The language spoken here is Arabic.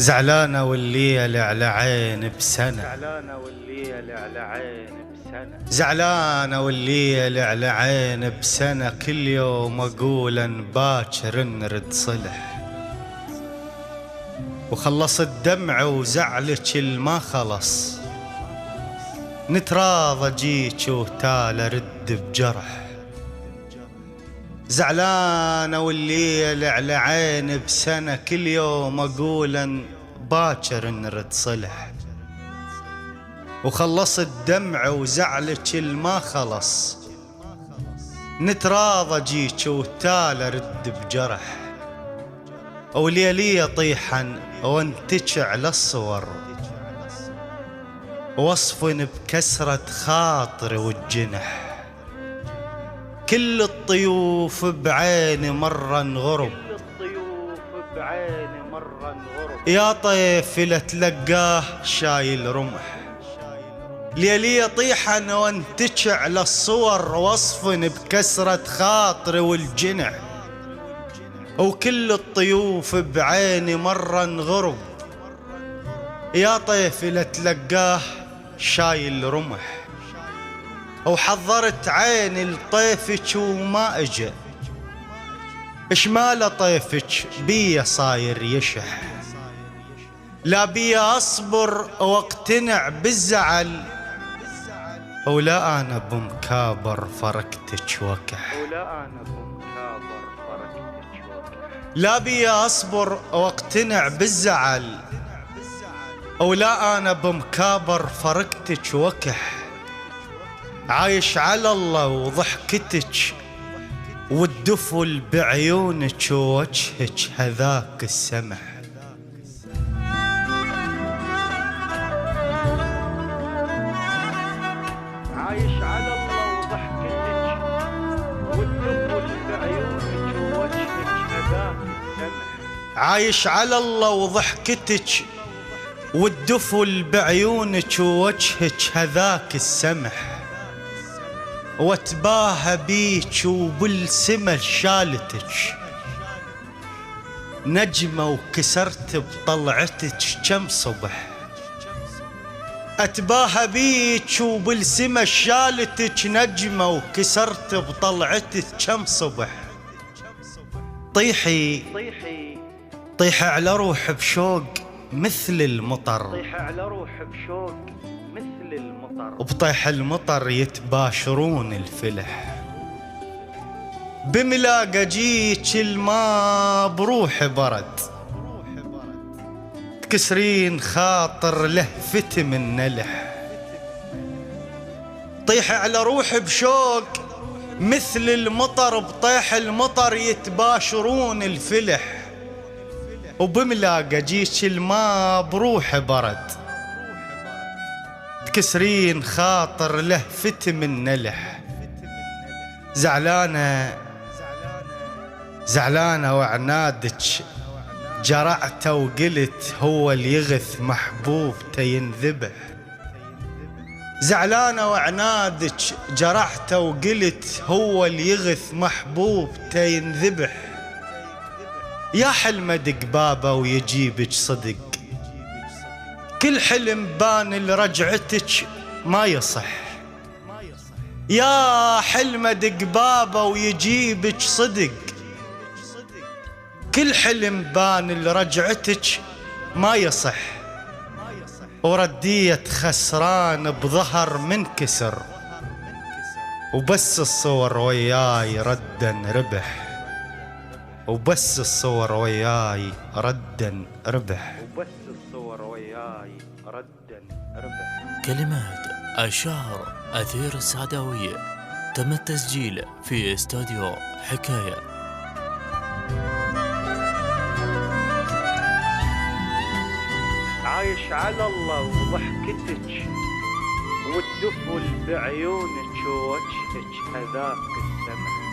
زعلانة والليل على عين بسنة، زعلانة والليل على عين بسنة، زعلانة والليل على عين بسنة، كل يوم أقول باكر نرد صلح، وخلصت دمع وزعلك الما خلص، نتراضى جيك وتالى رد بجرح. زعلانة والليل على عين بسنة، كل يوم أقول باكر نرد صلح، وخلصت دمع وزعلك الما خلص، نتراضى جيك وتالى رد بجرح. وليلي طيحا وانتج على الصور، وصفن بكسرة خاطري والجنح، كل الطيوف بعيني مرة انغرب، كل الطيوف بعيني مرة انغرب، يا طيف لتلقاه شايل رمح. ليلي طيحا وانتج على الصور، وصفن بكسرة خاطري والجنح، وكل الطيوف بعيني مرة انغرب، يا طيف لتلقاه شايل رمح. وحضرت عيني لطيفك وما اجى، اشماله طيفك بيا صاير يشح، لا بيا اصبر واقتنع بالزعل، ولا انا بمكابر فرقتك وكح، ولا أنا بمكابر فرقتك وكح، لا بيا اصبر واقتنع بالزعل، ولا انا بمكابر فرقتك وكح. عايش على الله وضحكتك والدفل بعيونك ووجهك هذاك السمح. عايش على الله وضحكتك والدفل بعيونك ووجهك هذاك السمح، عايش على الله وضحكتك والدفل بعيونك ووجهك هذاك السمح، واتباهى بيك وبالسما شالتك نجمة وكسرت بطلعتك كم صبح. اتباهى بيك وبالسما شالتك نجمة وكسرت بطلعتك كم صبح. طيحي طيحي طيحي على روح بشوق مثل المطر، طيحي على روح بشوق مثل المطر، وبطيح المطر يتباشرون الفلح. بملاقة جيك الماء بروحي برد، تكسرين خاطر لهفتي من نلح. طيحي على روحي بشوق مثل المطر، بطيح المطر يتباشرون الفلح. وبملاقة جيك الماء بروحي برد، تكسرين خاطر لهفتي من نلح. زعلانة زعلانة وعنادك جرعته وقلت هو اللي يغث محبوبته ينذبح. زعلانة وعنادك جرعته وقلت هو اللي يغث محبوبته ينذبح. يا حلمة دق بابه ويجيبك صدق، كل حلم بان لرجعتك ما يصح. يا حلمة دق بابه ويجيبك صدق، كل حلم بان لرجعتك ما يصح. وردية خسران بظهر منكسر، وبس الصور وياي ردا ربح، وبس الصور وياي ردا ربح، وبس الصور وياي ردا ربح. كلمات الشاعر أثير السعداوية، تم التسجيل في استوديو حكاية. عايش على الله وضحكتك والدفل بعيونك ووجهك هذاك السمح،